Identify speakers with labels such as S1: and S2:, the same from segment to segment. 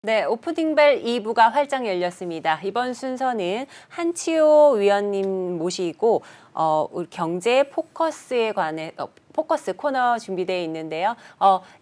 S1: 네, 오프닝벨 2부가 활짝 열렸습니다. 이번 순서는 한치호 위원님 모시고 우리 경제 포커스에 관해 포커스 코너 준비되어 있는데요.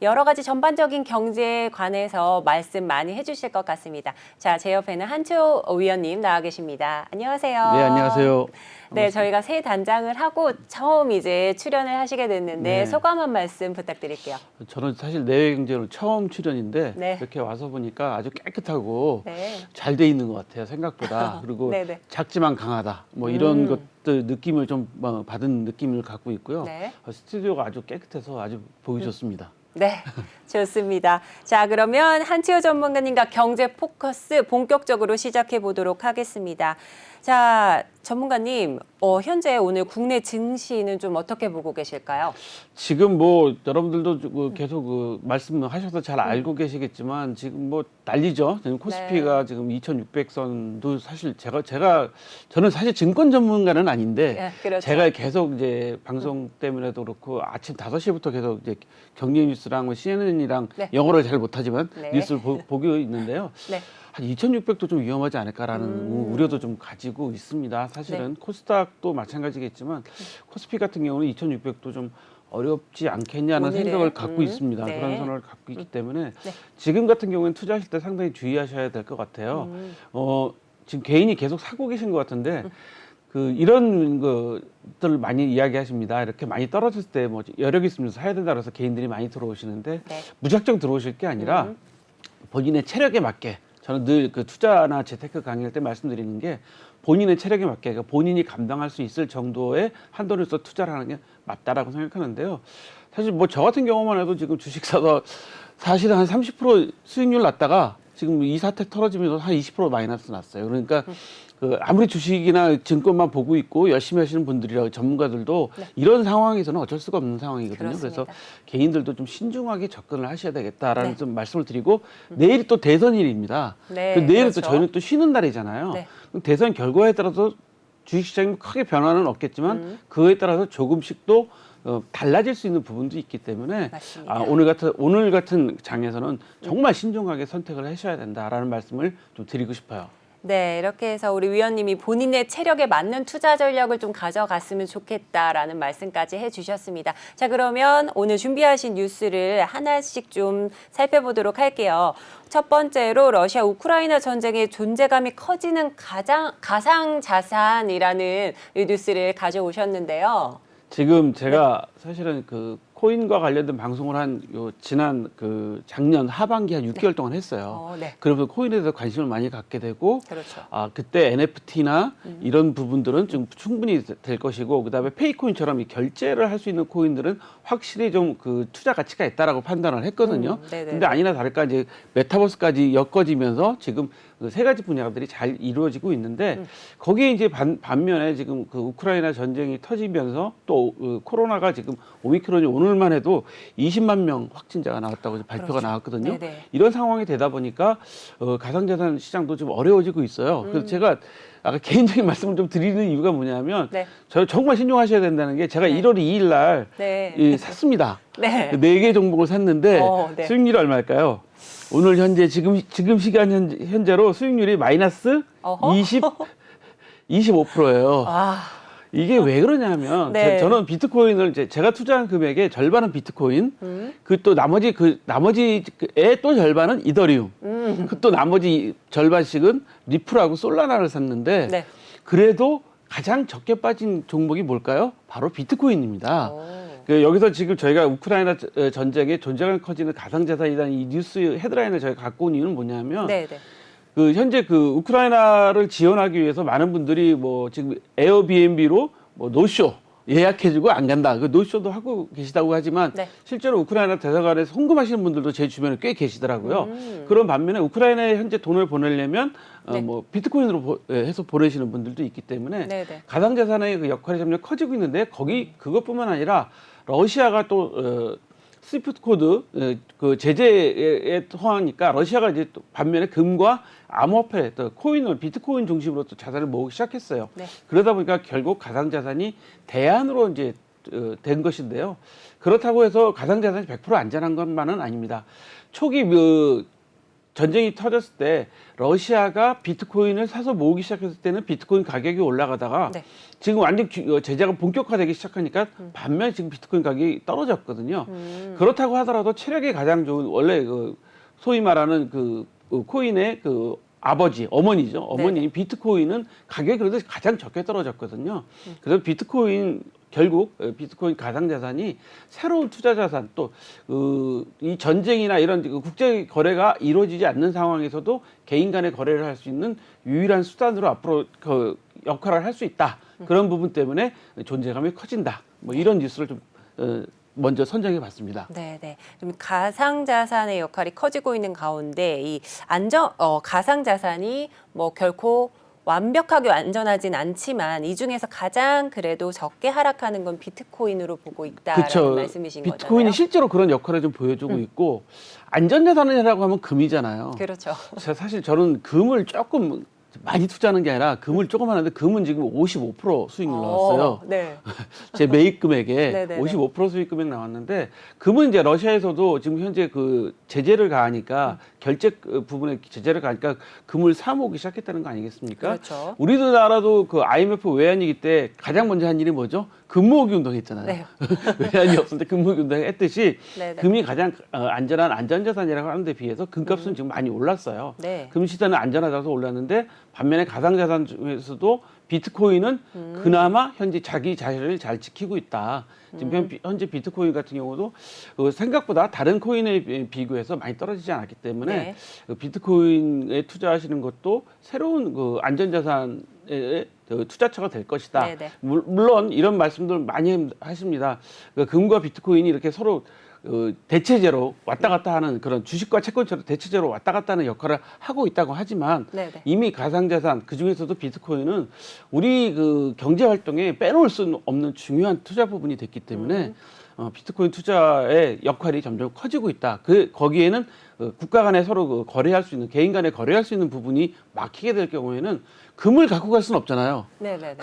S1: 여러 가지 전반적인 경제에 관해서 말씀 많이 해주실 것 같습니다. 자, 제 옆에는 한치호 위원님 나와 계십니다. 안녕하세요.
S2: 네, 안녕하세요.
S1: 네, 저희가 새 단장을 하고 처음 이제 출연을 하시게 됐는데
S2: 네.
S1: 소감 한 말씀 부탁드릴게요.
S2: 저는 사실 내외경제로 처음 출연인데
S1: 네.
S2: 이렇게 와서 보니까 아주 깨끗하고
S1: 네.
S2: 잘 돼 있는 것 같아요, 생각보다. 그리고
S1: 네네.
S2: 작지만 강하다. 뭐 이런 것들 느낌을 좀 받은 느낌을 갖고 있고요.
S1: 네.
S2: 스튜디오가 아주 깨끗해서 아주 보기 좋습니다.
S1: 네, 좋습니다. 자, 그러면 한치호 전문가님과 경제 포커스 본격적으로 시작해 보도록 하겠습니다. 자, 전문가님, 현재 오늘 국내 증시는 좀 어떻게 보고 계실까요?
S2: 지금 뭐 여러분들도 계속 말씀하셔서 잘 알고 계시겠지만 지금 뭐 난리죠. 지금 코스피가 지금 2,600선도 사실 저는 사실 증권 전문가는 아닌데
S1: 네, 그렇죠.
S2: 제가 계속 이제 방송 때문에도 그렇고 아침 5시부터 계속 이제 경제 뉴스랑 뭐 CNN이랑
S1: 네.
S2: 영어를 잘 못하지만
S1: 네.
S2: 뉴스를 보고 있는데요.
S1: 네.
S2: 한 2,600도 좀 위험하지 않을까라는 우려도 좀 가지고 있습니다. 사실은 코스닥도 마찬가지겠지만 코스피 같은 경우는 2,600도 좀 어렵지 않겠냐는
S1: 오늘은,
S2: 생각을 갖고 있습니다.
S1: 네.
S2: 그런 선을 갖고 있기 때문에
S1: 네.
S2: 지금 같은 경우에는 투자하실 때 상당히 주의하셔야 될 것 같아요. 지금 개인이 계속 사고 계신 것 같은데 이런 것들을 많이 이야기하십니다. 이렇게 많이 떨어졌을 때 뭐 여력이 있으면서 사야 된다 그래서 개인들이 많이 들어오시는데
S1: 네.
S2: 무작정 들어오실 게 아니라 본인의 체력에 맞게 저는 늘 투자나 재테크 강의할 때 말씀드리는 게 본인의 체력에 맞게 그러니까 본인이 감당할 수 있을 정도의 한도로서 투자를 하는 게 맞다라고 생각하는데요. 사실 뭐 저 같은 경우만 해도 지금 주식 사서 사실은 한 30% 수익률 났다가 지금 이 사태 털어지면서 한 20% 마이너스 났어요. 그러니까 아무리 주식이나 증권만 보고 있고 열심히 하시는 분들이라 전문가들도 이런 상황에서는 어쩔 수가 없는 상황이거든요.
S1: 그렇습니다.
S2: 그래서 개인들도 좀 신중하게 접근을 하셔야 되겠다라는
S1: 네.
S2: 좀 말씀을 드리고 내일이 또 대선일입니다.
S1: 네,
S2: 내일은
S1: 그렇죠.
S2: 또 저희는 또 쉬는 날이잖아요.
S1: 네.
S2: 그럼 대선 결과에 따라서 주식시장이 크게 변화는 없겠지만 그거에 따라서 조금씩 또 달라질 수 있는 부분도 있기 때문에
S1: 맞습니다.
S2: 오늘 같은 장에서는 정말 신중하게 선택을 하셔야 된다라는 말씀을 좀 드리고 싶어요.
S1: 네, 이렇게 해서 우리 위원님이 본인의 체력에 맞는 투자 전략을 좀 가져갔으면 좋겠다라는 말씀까지 해주셨습니다. 자, 그러면 오늘 준비하신 뉴스를 하나씩 좀 살펴보도록 할게요. 첫 번째로 러시아 우크라이나 전쟁의 존재감이 커지는 가상 자산이라는 이 뉴스를 가져오셨는데요.
S2: 지금 제가 사실은 코인과 관련된 방송을 지난 작년 하반기 한 6개월 동안 했어요.
S1: 네.
S2: 그러면서 코인에 대해서 관심을 많이 갖게 되고,
S1: 그렇죠.
S2: 그때 NFT나 이런 부분들은 좀 충분히 될 것이고, 그다음에 페이코인처럼 이 결제를 할 수 있는 코인들은 확실히 좀 투자 가치가 있다라고 판단을 했거든요. 근데 아니나 다를까 이제 메타버스까지 엮어지면서 지금 세 가지 분야들이 잘 이루어지고 있는데 거기에 이제 반면에 지금 우크라이나 전쟁이 터지면서 또 코로나가 지금 오미크론이 오늘만 해도 20만 명 확진자가 나왔다고 발표가
S1: 그렇죠.
S2: 나왔거든요.
S1: 네네.
S2: 이런 상황이 되다 보니까 가상자산 시장도 좀 어려워지고 있어요. 그래서 제가 아까 개인적인 말씀을 좀 드리는 이유가 뭐냐면
S1: 네.
S2: 저 정말 신중하셔야 된다는 게 제가 1월 2일 날 샀습니다.
S1: 네.
S2: 4개 종목을 샀는데
S1: 네.
S2: 수익률이 얼마일까요? 오늘 현재 지금 시간 현재로 수익률이 마이너스
S1: 어허.
S2: 25%예요. 이게 왜 그러냐면
S1: 네.
S2: 저는 비트코인을 제가 투자한 금액의 절반은 비트코인, 또 나머지의 또 절반은 이더리움, 또 나머지 절반씩은 리플하고 솔라나를 샀는데
S1: 네.
S2: 그래도 가장 적게 빠진 종목이 뭘까요? 바로 비트코인입니다. 여기서 지금 저희가 우크라이나 전쟁의 존재감이 커지는 가상자산이라는 이 뉴스 헤드라인을 저희가 갖고 온 이유는 뭐냐면 현재 우크라이나를 지원하기 위해서 많은 분들이 지금 에어비앤비로 노쇼 예약해주고 안 간다. 노쇼도 하고 계시다고 하지만 실제로 우크라이나 대사관에서 송금하시는 분들도 제 주변에 꽤 계시더라고요. 그런 반면에 우크라이나에 현재 돈을 보내려면 비트코인으로 해서 보내시는 분들도 있기 때문에 가상자산의 역할이 점점 커지고 있는데 그것뿐만 아니라 러시아가 또 스위프트 코드 제재에 통하니까 러시아가 이제 또 반면에 금과 암호화폐, 또 비트코인 중심으로 또 자산을 모으기 시작했어요. 그러다 보니까 결국 가상자산이 대안으로 이제 된 것인데요. 그렇다고 해서 가상자산이 100% 안전한 것만은 아닙니다. 초기 전쟁이 터졌을 때 러시아가 비트코인을 사서 모으기 시작했을 때는 비트코인 가격이 올라가다가
S1: 네.
S2: 지금 완전 제재가 본격화되기 시작하니까 반면 지금 비트코인 가격이 떨어졌거든요. 그렇다고 하더라도 체력이 가장 좋은 원래 그 소위 말하는 그 코인의 그 아버지, 어머니죠. 어머니
S1: 네네.
S2: 비트코인은 가격이 그래도 가장 적게 떨어졌거든요. 그래서 비트코인 결국 비트코인 가상자산이 새로운 투자자산 또 이 전쟁이나 이런 국제 거래가 이루어지지 않는 상황에서도 개인 간의 거래를 할 수 있는 유일한 수단으로 앞으로 그 역할을 할 수 있다. 그런 부분 때문에 존재감이 커진다. 뭐 이런 뉴스를 좀 먼저 선정해 봤습니다.
S1: 네네. 그럼 가상자산의 역할이 커지고 있는 가운데 이 가상자산이 뭐 결코 완벽하게 안전하진 않지만 이 중에서 가장 그래도 적게 하락하는 건 비트코인으로 보고 있다라는
S2: 그렇죠.
S1: 말씀이신
S2: 비트코인이
S1: 거잖아요.
S2: 실제로 그런 역할을 좀 보여주고 있고 안전자산이라고 하면 금이잖아요.
S1: 그렇죠.
S2: 사실 저는 금을 조금 많이 투자하는 게 아니라 금을 조금 하는데 금은 지금 55% 수익률 나왔어요.
S1: 네.
S2: 제 매입 금액에
S1: 네네네.
S2: 55% 수익 금액 나왔는데 금은 이제 러시아에서도 지금 현재 그 제재를 가하니까 결제 부분에 제재를 가하니까 금을 사 모으기 시작했다는 거 아니겠습니까?
S1: 그렇죠.
S2: 우리나라도 그 IMF 외환위기 때 가장 먼저 한 일이 뭐죠? 금 모으기 운동 했잖아요.
S1: 네.
S2: 외환이 없었는데 금 모으기 운동 했듯이
S1: 네네.
S2: 금이 가장 안전한 안전자산이라고 하는 데 비해서 금값은 지금 많이 올랐어요.
S1: 네.
S2: 금 시세는 안전하다서 올랐는데 반면에 가상자산 중에서도 비트코인은 그나마 현재 자기 자신을 잘 지키고 있다. 지금 현재 비트코인 같은 경우도 생각보다 다른 코인에 비교해서 많이 떨어지지 않았기 때문에
S1: 네.
S2: 비트코인에 투자하시는 것도 새로운 그 안전자산의 투자처가 될 것이다.
S1: 네네.
S2: 물론 이런 말씀들 많이 하십니다. 금과 비트코인이 이렇게 서로 대체제로 왔다 갔다 하는 그런 주식과 채권처럼 대체제로 왔다 갔다 하는 역할을 하고 있다고 하지만
S1: 네네.
S2: 이미 가상자산 그중에서도 비트코인은 우리 그 경제 활동에 빼놓을 수 없는 중요한 투자 부분이 됐기 때문에 비트코인 투자의 역할이 점점 커지고 있다. 거기에는 국가 간에 서로 거래할 수 있는 개인 간에 거래할 수 있는 부분이 막히게 될 경우에는 금을 갖고 갈 수는 없잖아요.
S1: 네네네.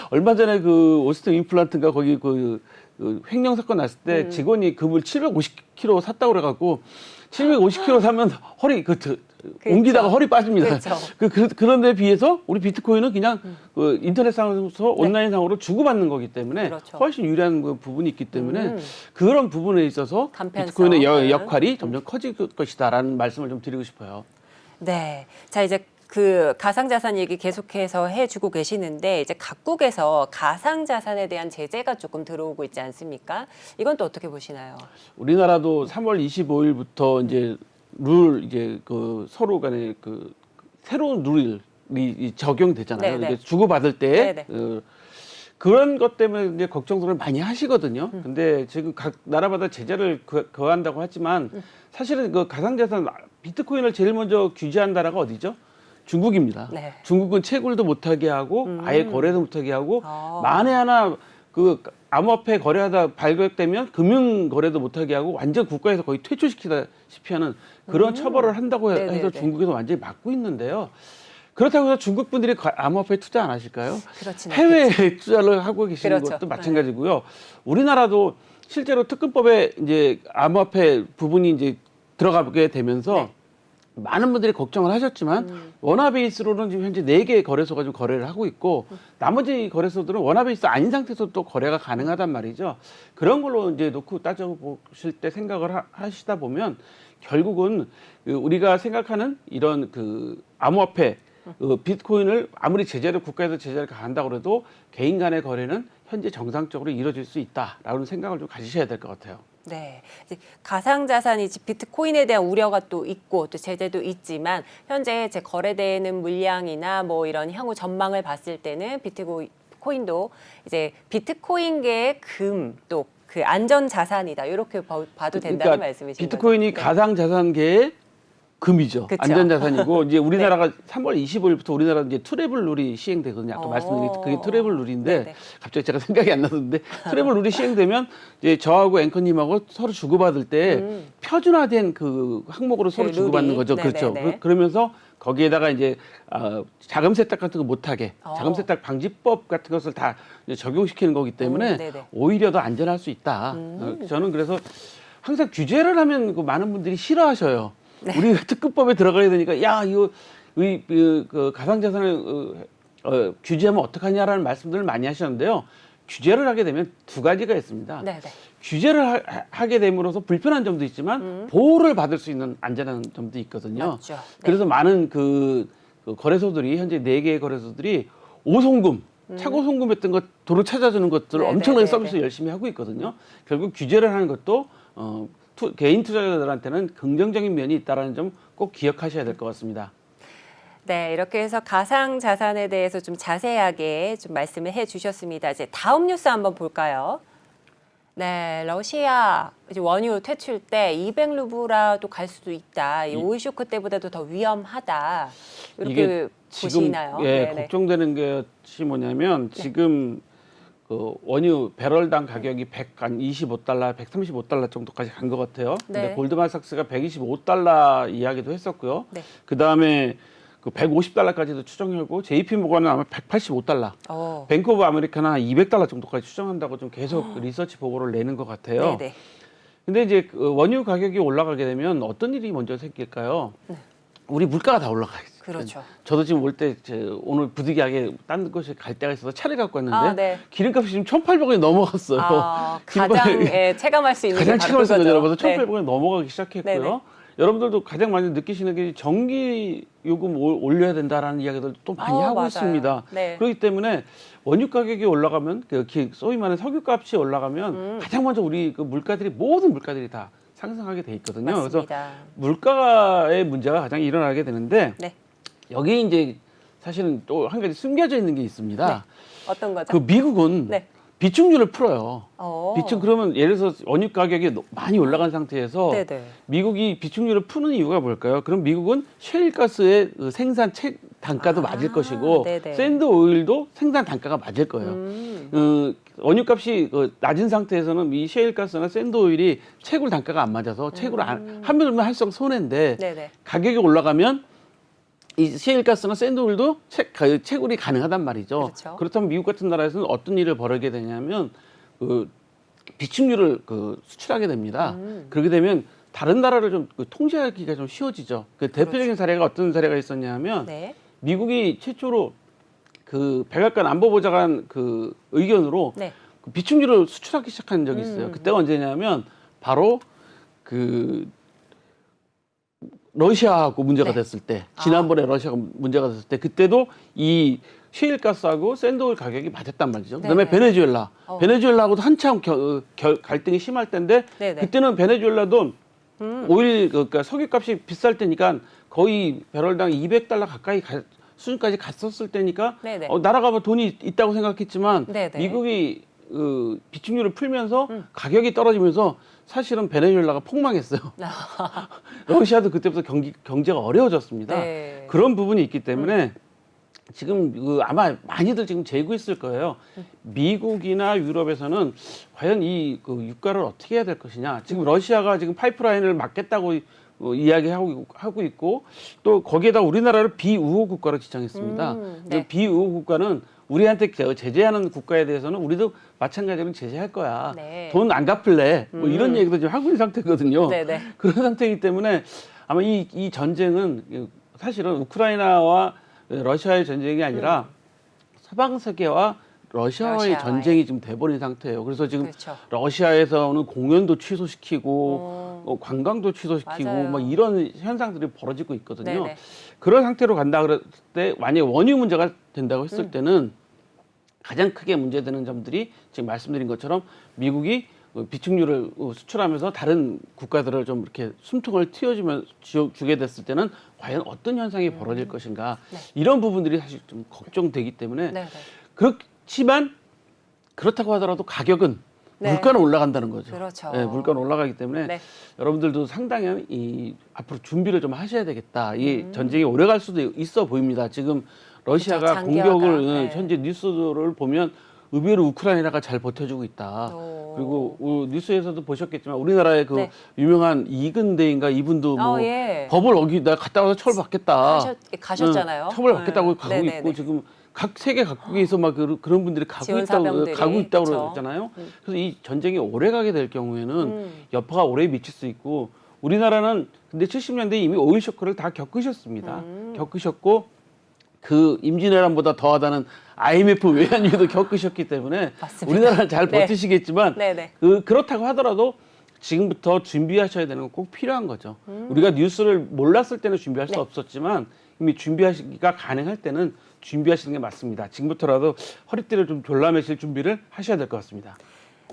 S2: 얼마 전에 그 오스틴 임플란트인가 거기 그 횡령 사건 났을 때 직원이 금을 750kg 샀다고 그래갖고 750kg 사면 허리 옮기다가 허리 빠집니다.
S1: 그렇죠.
S2: 그런 데 비해서 우리 비트코인은 그냥 인터넷상에서 온라인상으로 주고받는 거기 때문에
S1: 그렇죠.
S2: 훨씬 유리한 그 부분이 있기 때문에 그런 부분에 있어서
S1: 간편성.
S2: 비트코인의 역할이 점점 커질 것이다라는 말씀을 좀 드리고 싶어요.
S1: 네. 자, 이제 그 가상자산 얘기 계속해서 해주고 계시는데 이제 각국에서 가상자산에 대한 제재가 조금 들어오고 있지 않습니까? 이건 또 어떻게 보시나요?
S2: 우리나라도 3월 25일부터 이제 그 서로 간에 그 새로운 룰이 적용되잖아요.
S1: 네네.
S2: 이게 주고받을 때
S1: 네네.
S2: 그런 것 때문에 이제 걱정들을 많이 하시거든요. 근데 지금 각 나라마다 제재를 거한다고 하지만 사실은 그 가상자산 비트코인을 제일 먼저 규제한다라가 어디죠? 중국입니다.
S1: 네.
S2: 중국은 채굴도 못하게 하고 아예 거래도 못하게 하고
S1: 아.
S2: 만에 하나 그 암호화폐 거래하다 발각되면 금융 거래도 못하게 하고 완전 국가에서 거의 퇴출시키다시피 하는 그런 처벌을 한다고 해서
S1: 네네네.
S2: 중국에서 완전히 막고 있는데요. 그렇다고 해서 중국 분들이 암호화폐 투자 안 하실까요?
S1: 그렇진
S2: 해외에 투자를 하고 계시는
S1: 그렇죠.
S2: 것도 마찬가지고요. 우리나라도 실제로 특검법에 이제 암호화폐 부분이 이제 들어가게 되면서
S1: 네.
S2: 많은 분들이 걱정을 하셨지만 원화베이스로는 지금 현재 4개의 거래소가 좀 거래를 하고 있고 나머지 거래소들은 원화베이스 아닌 상태에서 또 거래가 가능하단 말이죠. 그런 걸로 이제 놓고 따져보실 때 생각을 하시다 보면 결국은 우리가 생각하는 이런 그 암호화폐 비트코인을 아무리 국가에서 제재를 가한다고 해도 개인 간의 거래는 현재 정상적으로 이루어질 수 있다라는 생각을 좀 가지셔야 될 것 같아요.
S1: 네, 이제 가상자산이 비트코인에 대한 우려가 또 있고 또 제재도 있지만 현재 제 거래되는 물량이나 뭐 이런 향후 전망을 봤을 때는 비트코인도 이제 비트코인계의 금 또 그 안전 자산이다 이렇게 봐도 된다는 말씀이신 거죠?
S2: 비트코인이
S1: 네.
S2: 가상자산계의 금이죠.
S1: 그쵸.
S2: 안전자산이고 이제 우리나라가 3월 25일부터 우리나라 이제 트래블 룰이 시행되거든요. 아까 말씀드린 그게 트래블 룰인데
S1: 네네.
S2: 갑자기 제가 생각이 안 나는데 트래블 룰이 시행되면 이제 저하고 앵커님하고 서로 주고받을 때 표준화된 그 항목으로 서로
S1: 그
S2: 주고받는
S1: 룰이.
S2: 거죠.
S1: 네네네.
S2: 그렇죠. 그러면서 거기에다가 이제 자금 세탁 같은 거 못하게 자금 세탁 방지법 같은 것을 다 이제 적용시키는 거기 때문에
S1: 네네.
S2: 오히려 더 안전할 수 있다. 저는 그래서 항상 규제를 하면 많은 분들이 싫어하셔요. 우리가 특급법에 들어가야 되니까 야 이거 그 가상자산을 규제하면 어떡하냐라는 말씀들을 많이 하셨는데요. 규제를 하게 되면 두 가지가 있습니다.
S1: 네네.
S2: 규제를 하게 됨으로써 불편한 점도 있지만 보호를 받을 수 있는 안전한 점도 있거든요.
S1: 맞죠. 네.
S2: 그래서 많은 그 거래소들이 현재 4개의 거래소들이 오송금, 차고 송금했던 것 도로 찾아주는 것들을
S1: 네,
S2: 엄청나게
S1: 네,
S2: 서비스
S1: 네.
S2: 열심히 하고 있거든요. 결국 규제를 하는 것도 개인 투자자들한테는 긍정적인 면이 있다는 점 꼭 기억하셔야 될 것 같습니다.
S1: 네, 이렇게 해서 가상 자산에 대해서 좀 자세하게 좀 말씀을 해주셨습니다. 이제 다음 뉴스 한번 볼까요? 네, 러시아 이제 원유 퇴출 때 200루블라도 갈 수도 있다. 이 오일 쇼크 때보다도 더 위험하다. 이렇게
S2: 이게 지금
S1: 보시나요?
S2: 예,
S1: 네네.
S2: 걱정되는 것이 뭐냐면 지금 그 원유 배럴당 가격이 125달러, 135달러 정도까지 간 것 같아요. 근데
S1: 네.
S2: 골드만삭스가 125달러 이야기도 했었고요.
S1: 네.
S2: 그 다음에 그 150달러까지도 추정하고 JP모건은 아마 185달러, 뱅크 오브 아메리카는 한 200달러 정도까지 추정한다고 좀 계속 리서치 보고를 내는 것 같아요.
S1: 네네.
S2: 근데 이제 그 원유 가격이 올라가게 되면 어떤 일이 먼저 생길까요?
S1: 네.
S2: 우리 물가가 다 올라가겠죠.
S1: 그렇죠.
S2: 저도 지금 올 때 오늘 부득이하게 딴 곳에 갈 데가 있어서 차를 갖고 왔는데
S1: 아, 네.
S2: 기름값이 지금 1,800원이 넘어갔어요.
S1: 가장 체감할 수 있는
S2: 가장
S1: 게 바로
S2: 체감할 수 있는
S1: 그거죠.
S2: 여러분들 1,800원이 넘어가기 시작했고요.
S1: 네네.
S2: 여러분들도 가장 많이 느끼시는 게 전기 요금 올려야 된다라는 이야기들 또 많이 하고
S1: 맞아요.
S2: 있습니다.
S1: 네.
S2: 그렇기 때문에 원유 가격이 올라가면 소위 말하는 석유값이 올라가면 가장 먼저 우리 그 물가들이 모든 물가들이 다 상승하게 돼 있거든요.
S1: 맞습니다.
S2: 그래서 물가의 문제가 가장 일어나게 되는데
S1: 네.
S2: 여기 이제 사실은 또 한 가지 숨겨져 있는 게 있습니다.
S1: 네. 어떤 거죠?
S2: 그 미국은
S1: 네.
S2: 비축률을 풀어요.
S1: 어.
S2: 비축 그러면 예를 들어서 원유 가격이 많이 올라간 상태에서
S1: 네네.
S2: 미국이 비축률을 푸는 이유가 뭘까요? 그럼 미국은 셰일가스의 그 생산 단가도 맞을 것이고
S1: 네네.
S2: 샌드 오일도 생산 단가가 맞을 거예요. 원유값이 낮은 상태에서는 이 셰일가스나 샌드 오일이 채굴 단가가 안 맞아서 채굴을 하면 할수록 손해인데
S1: 네네.
S2: 가격이 올라가면 이 셰일가스나 샌드오일도 채굴이 가능하단 말이죠.
S1: 그렇죠.
S2: 그렇다면 미국 같은 나라에서는 어떤 일을 벌이게 되냐면 비축률을 수출하게 됩니다. 그렇게 되면 다른 나라를 좀 통제하기가 좀 쉬워지죠. 대표적인 사례가 어떤 사례가 있었냐면
S1: 네.
S2: 미국이 최초로 그 백악관 안보보좌관 그 의견으로
S1: 네.
S2: 그 비축률을 수출하기 시작한 적이 있어요. 그때가 언제냐면 바로 그 러시아하고 문제가
S1: 네.
S2: 됐을 때, 지난번에 러시아가 문제가 됐을 때, 그때도 이 셰일가스하고 샌드오일 가격이 맞았단 말이죠. 그다음에
S1: 네네.
S2: 베네수엘라, 베네수엘라하고도 한참 갈등이 심할 때인데,
S1: 네네.
S2: 그때는 베네수엘라도 오일 그러니까 석유값이 비쌀 때니까 거의 배럴당 200달러 가까이 수준까지 갔었을 때니까
S1: 네네.
S2: 나라가 뭐 돈이 있다고 생각했지만
S1: 네네.
S2: 미국이 비축률을 풀면서 가격이 떨어지면서 사실은 베네수엘라가 폭망했어요. 러시아도 그때부터 경제가 어려워졌습니다.
S1: 네.
S2: 그런 부분이 있기 때문에 지금 아마 많이들 지금 재고 있을 거예요. 미국이나 유럽에서는 과연 이 유가를 어떻게 해야 될 것이냐. 지금 러시아가 지금 파이프라인을 막겠다고 이야기하고 있고 또 거기에다 우리나라를 비우호 국가로 지정했습니다.
S1: 네.
S2: 비우호 국가는 우리한테 제재하는 국가에 대해서는 우리도 마찬가지로 제재할 거야.
S1: 네.
S2: 돈 안 갚을래. 뭐 이런 얘기도 지금 하고 있는 상태거든요.
S1: 네네.
S2: 그런 상태이기 때문에 아마 이 전쟁은 사실은 우크라이나와 러시아의 전쟁이 아니라 서방 세계와 러시아의 전쟁이 지금 돼버린 상태예요. 그래서 지금
S1: 그렇죠.
S2: 러시아에서는 공연도 취소시키고 관광도 취소시키고
S1: 맞아요.
S2: 뭐 이런 현상들이 벌어지고 있거든요.
S1: 네네.
S2: 그런 상태로 간다 그럴 때 만약에 원유 문제가 된다고 했을 때는 가장 크게 문제되는 점들이 지금 말씀드린 것처럼 미국이 비축률을 수출하면서 다른 국가들을 좀 이렇게 숨통을 주게 됐을 때는 과연 어떤 현상이 벌어질 것인가
S1: 네.
S2: 이런 부분들이 사실 좀 걱정되기 때문에
S1: 네네.
S2: 그렇지만 그렇다고 하더라도 가격은
S1: 네.
S2: 물가는 올라간다는 거죠.
S1: 그렇죠.
S2: 네, 물가는 올라가기 때문에
S1: 네.
S2: 여러분들도 상당히 앞으로 준비를 좀 하셔야 되겠다. 이 전쟁이 오래 갈 수도 있어 보입니다. 지금 러시아가
S1: 그렇죠. 장기화가.
S2: 공격을
S1: 네.
S2: 현재 뉴스를 보면 의외로 우크라이나가 잘 버텨주고 있다. 그리고 뉴스에서도 보셨겠지만 우리나라의 그
S1: 네.
S2: 유명한 이근대인가 이분도 뭐
S1: 예.
S2: 법을 어기다 갔다 와서 처벌받겠다.
S1: 가셨잖아요.
S2: 처벌받겠다고
S1: 네.
S2: 가고
S1: 네네네.
S2: 있고 지금 각 세계 각국에서 막 그런 분들이
S1: 지원 사병들이.
S2: 가고 있다고
S1: 그쵸.
S2: 그러잖아요. 그래서 이 전쟁이 오래 가게 될 경우에는 여파가 오래 미칠 수 있고 우리나라는 근데 70년대 이미 오일 쇼크를 다 겪으셨습니다. 겪으셨고 그 임진왜란보다 더하다는 IMF 외환위기도 겪으셨기 때문에
S1: 맞습니다.
S2: 우리나라는 잘
S1: 네.
S2: 버티시겠지만
S1: 네네.
S2: 그렇다고 하더라도 지금부터 준비하셔야 되는 건 꼭 필요한 거죠. 우리가 뉴스를 몰랐을 때는 준비할 수
S1: 네.
S2: 없었지만 이미 준비하기가 가능할 때는 준비하시는 게 맞습니다. 지금부터라도 허리띠를 좀 졸라매실 준비를 하셔야 될 것 같습니다.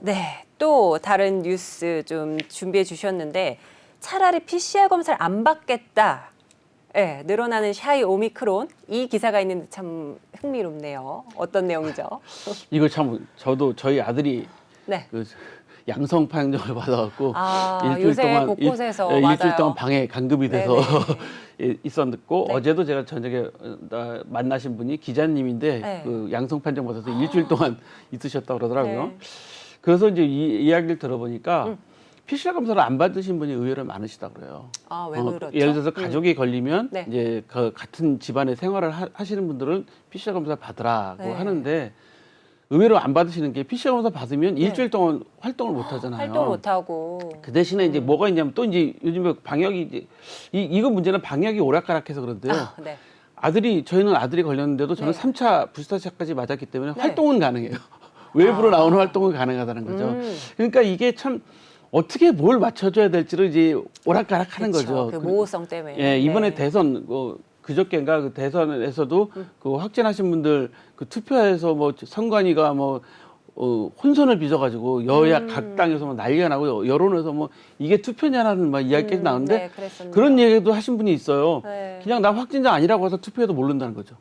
S1: 네, 또 다른 뉴스 좀 준비해 주셨는데 차라리 PCR 검사를 안 받겠다. 네, 늘어나는 샤이 오미크론 이 기사가 있는데 참 흥미롭네요. 어떤 내용이죠?
S2: 이거 참 저도 저희 아들이
S1: 네.
S2: 그 양성 판정을 받아갖고
S1: 아, 요새 곳곳에서 맞아요.
S2: 일주일 동안 방에 간급이 돼서 있었고
S1: 네.
S2: 어제도 제가 저녁에 만나신 분이 기자님인데
S1: 네.
S2: 그 양성 판정 받아서 일주일 동안 있으셨다고 그러더라고요.
S1: 네.
S2: 그래서 이제 이 이야기를 들어보니까 PCR 검사를 안 받으신 분이 의외로 많으시다 그래요.
S1: 아, 왜 그렇죠?
S2: 예를 들어서 가족이 걸리면
S1: 네.
S2: 이제 그 같은 집안의 생활을 하시는 분들은 PCR 검사 받으라고
S1: 네.
S2: 하는데 의외로 안 받으시는 게 PCR 검사 받으면 일주일 동안 활동을 못 하잖아요.
S1: 활동 못 하고.
S2: 그 대신에 이제 뭐가 있냐면 또 이제 요즘에 방역이 이제 이거 문제는 방역이 오락가락해서 그런데요.
S1: 아, 네.
S2: 저희는 아들이 걸렸는데도 저는
S1: 네.
S2: 3차 부스터샷까지 맞았기 때문에
S1: 네.
S2: 활동은 가능해요. 외부로 나오는 활동은 가능하다는 거죠. 그러니까 이게 참 어떻게 뭘 맞춰줘야 될지를 이제 오락가락하는
S1: 그렇죠.
S2: 거죠.
S1: 그 모호성 때문에.
S2: 예, 이번에
S1: 네.
S2: 대선 그저께인가 그 대선에서도 그 확진하신 분들 그 투표에서 뭐 선관위가 뭐 혼선을 빚어가지고 여야 각 당에서 뭐 난리가 나고 여론에서 뭐 이게 투표냐라는 막 이야기가 나오는데
S1: 네, 그랬었네요.
S2: 그런 얘기도 하신 분이 있어요.
S1: 네.
S2: 그냥 나 확진자 아니라고 해서 투표해도 모른다는 거죠.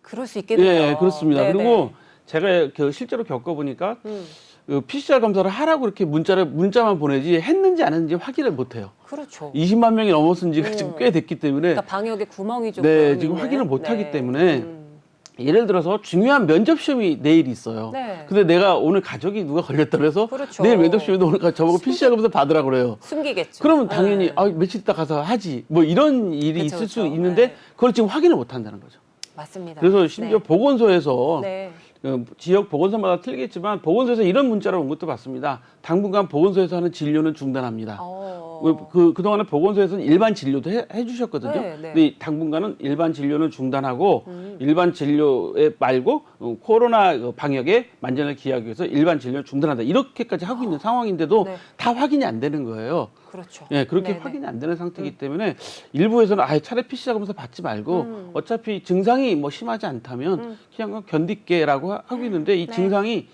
S1: 그럴 수 있겠네요.
S2: 예, 그렇습니다.
S1: 네,
S2: 그리고 제가 실제로 겪어보니까
S1: 네.
S2: 그 PCR 검사를 하라고 이렇게 문자만 보내지 했는지 안 했는지 확인을 못해요.
S1: 그렇죠.
S2: 20만 명이 넘었은 지가 지금 꽤 됐기 때문에
S1: 그러니까 방역에 구멍이 좀
S2: 네, 지금
S1: 있는.
S2: 확인을 못 하기
S1: 네.
S2: 때문에 예를 들어서 중요한 면접 시험이 내일 있어요.
S1: 네.
S2: 근데 내가 오늘 가족이 누가 걸렸다 그래서
S1: 그렇죠.
S2: 내일 면접 시험에도 오늘 저보고 PCR 검사 받으라 그래요.
S1: 숨기겠죠.
S2: 그러면 당연히
S1: 네.
S2: 며칠 있다 가서 하지. 뭐 이런 일이
S1: 그쵸,
S2: 있을 수
S1: 그쵸.
S2: 있는데
S1: 네.
S2: 그걸 지금 확인을 못 한다는 거죠.
S1: 맞습니다.
S2: 그래서 심지어 보건소에서
S1: 네.
S2: 지역 보건소마다 틀리겠지만 보건소에서 이런 문자를 온 것도 봤습니다. 당분간 보건소에서 하는 진료는 중단합니다. 그동안에 보건소에서는 일반 진료도 해주셨거든요.
S1: 네, 네.
S2: 근데 당분간은 일반 진료는 중단하고 일반 진료에 말고 코로나 방역에 만전을 기하기 위해서 일반 진료를 중단한다. 이렇게까지 하고 있는 상황인데도
S1: 네.
S2: 다 확인이 안 되는 거예요.
S1: 그렇죠.
S2: 예, 그렇게
S1: 네네.
S2: 확인이 안 되는 상태이기 때문에 일부에서는 아예 차라리 PCR 검사 받지 말고 어차피 증상이 뭐 심하지 않다면 그냥 견딜게라고 하고 있는데 이
S1: 네.
S2: 증상이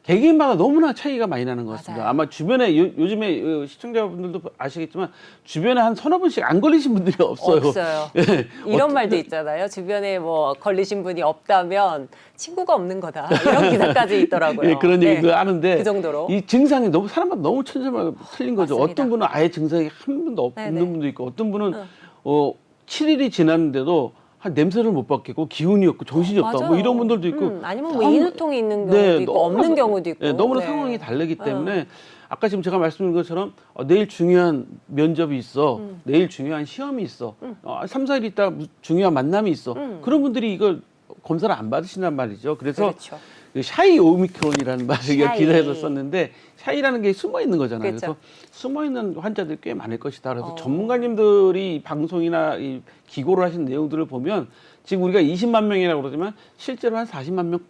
S2: 개개인마다 너무나 차이가 많이 나는 것 같습니다.
S1: 맞아요.
S2: 아마 주변에 요즘에 시청자분들도 아시겠지만 주변에 한 서너 분씩 안 걸리신 분들이 없어요.
S1: 없어요.
S2: 예,
S1: 이런 말도 있잖아요. 주변에 뭐 걸리신 분이 없다면 친구가 없는 거다. 이런 기사까지 있더라고요.
S2: 예, 그런 얘기도 하는데
S1: 그 정도로.
S2: 이 증상이 너무 사람마다 너무 천차만별 틀린 거죠.
S1: 맞습니다.
S2: 어떤 분은 아예 증상이 한 분도
S1: 네네.
S2: 없는 분도 있고 어떤 분은 7일이 지났는데도 한 냄새를 못 맡겠고 기운이 없고 정신이 없다. 뭐
S1: 맞아요.
S2: 이런 분들도 있고
S1: 아니면 뭐
S2: 너무-
S1: 인후통이 있는 경우도 있고
S2: 너무나
S1: 없는 경우도 있고.
S2: 네, 너무나
S1: 네.
S2: 상황이 다르기 때문에 아까 지금 제가 말씀드린 것처럼 내일 중요한 면접이 있어. 내일 중요한 시험이 있어. 3, 4일 있다 중요한 만남이 있어. 그런 분들이 이걸 검사를 안 받으신단 말이죠. 그래서
S1: 그렇죠.
S2: 그 샤이 오미크론이라는 말을
S1: 샤이.
S2: 기사에서 썼는데 샤이라는 게 숨어 있는 거잖아요.
S1: 그렇죠.
S2: 그래서 숨어 있는 환자들이 꽤 많을 것이다. 그래서 전문가님들이 방송이나 이 기고를 하신 내용들을 보면 지금 우리가 20만 명이라고 그러지만 실제로 한 40만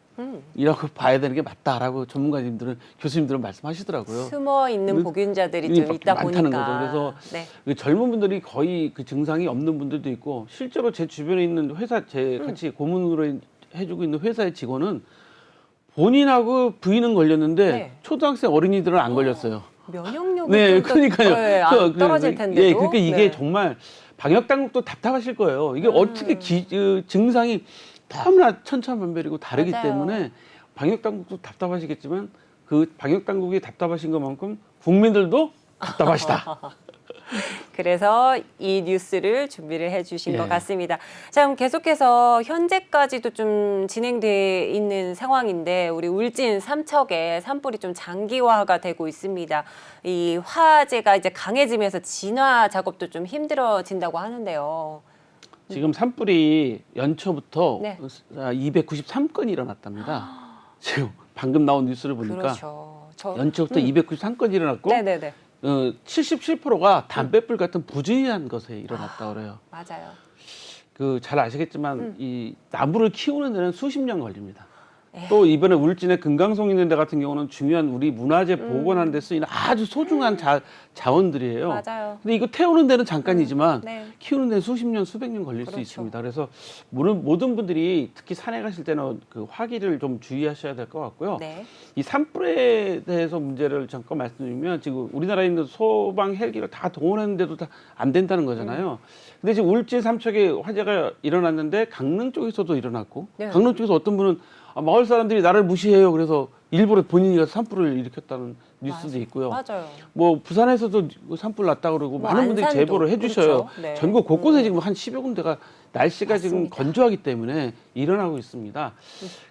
S2: 명이라고 봐야 되는 게 맞다라고 전문가님들은 교수님들은 말씀하시더라고요.
S1: 숨어 있는 복균자들이 좀 있다
S2: 많다는
S1: 보니까.
S2: 거죠. 그래서
S1: 네.
S2: 그 젊은 분들이 거의 그 증상이 없는 분들도 있고 실제로 제 주변에 있는 회사 제 같이 고문으로 해주고 있는 회사의 직원은 본인하고 부인은 걸렸는데
S1: 네.
S2: 초등학생 어린이들은 안 걸렸어요.
S1: 면역력이
S2: 네,
S1: 좀 더-
S2: 그러니까요.
S1: 네, 안 떨어질 텐데도.
S2: 예, 그러니까 이게
S1: 네.
S2: 정말 방역 당국도 답답하실 거예요. 이게 어떻게 증상이 너무나 천차만별이고 다르기
S1: 맞아요.
S2: 때문에 방역 당국도 답답하시겠지만 그 방역 당국이 답답하신 것만큼 국민들도 답답하시다.
S1: 그래서 이 뉴스를 준비를 해주신
S2: 예.
S1: 것 같습니다. 자, 그럼 계속해서 현재까지도 좀 진행돼 있는 상황인데 우리 울진 삼척에 산불이 좀 장기화가 되고 있습니다. 이 화재가 이제 강해지면서 진화 작업도 좀 힘들어진다고 하는데요.
S2: 지금 산불이 연초부터
S1: 네.
S2: 293건이 일어났답니다. 지금 방금 나온 뉴스를 보니까
S1: 그렇죠.
S2: 연초부터 293건이 일어났고
S1: 네네네.
S2: 77%가 담뱃불 같은 부주의한 것에 일어났다 그래요.
S1: 맞아요.
S2: 그 잘 아시겠지만 이 나무를 키우는 데는 수십 년 걸립니다.
S1: 에휴.
S2: 또 이번에 울진의 금강송 있는 데 같은 경우는 중요한 우리 문화재 복원하는 데 쓰이는 아주 소중한 자원들이에요.
S1: 맞아요.
S2: 근데 이거 태우는 데는 잠깐이지만
S1: 네.
S2: 키우는 데는 수십 년, 수백 년 걸릴 수
S1: 그렇죠.
S2: 있습니다. 그래서 모든 분들이 특히 산에 가실 때는 그 화기를 좀 주의하셔야 될 것 같고요.
S1: 네.
S2: 이 산불에 대해서 문제를 잠깐 말씀드리면 지금 우리나라에 있는 소방 헬기를 다 동원했는데도 다 안 된다는 거잖아요. 근데 지금 울진 삼척에 화재가 일어났는데 강릉 쪽에서도 일어났고
S1: 네.
S2: 강릉 쪽에서 어떤 분은 마을 사람들이 나를 무시해요. 그래서 일부러 본인이 가서 산불을 일으켰다는 뉴스도 있고요.
S1: 맞아요.
S2: 뭐 부산에서도 산불 났다 그러고
S1: 뭐
S2: 많은 분들이
S1: 안산도,
S2: 제보를 해주셔요.
S1: 그렇죠. 네.
S2: 전국 곳곳에 지금 한 10여 군데가 날씨가 지금
S1: 맞습니다.
S2: 건조하기 때문에 일어나고 있습니다.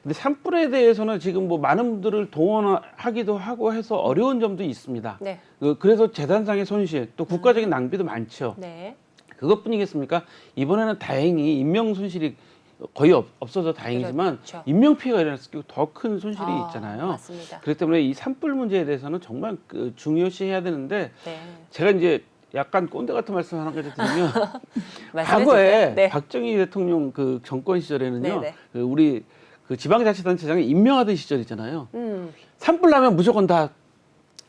S2: 근데 산불에 대해서는 지금 뭐 많은 분들을 동원하기도 하고 해서 어려운 점도 있습니다.
S1: 네.
S2: 그래서 재산상의 손실, 또 국가적인 낭비도 많죠.
S1: 네.
S2: 그것뿐이겠습니까? 이번에는 다행히 인명 손실이 거의 없어서 다행이지만
S1: 그렇죠.
S2: 인명 피해가 일어났을 경우 더 큰 손실이
S1: 아,
S2: 있잖아요.
S1: 맞습니다.
S2: 그렇기 때문에 이 산불 문제에 대해서는 정말 중요시해야 되는데
S1: 네.
S2: 제가 이제 약간 꼰대 같은 말씀 하나 가지 드리면
S1: 말씀해
S2: 과거에
S1: 주세요. 네.
S2: 박정희 대통령 그 정권 시절에는요,
S1: 네네.
S2: 그 우리 그 지방자치단체장이 임명하던 시절이잖아요.
S1: 음.
S2: 산불 나면 무조건 다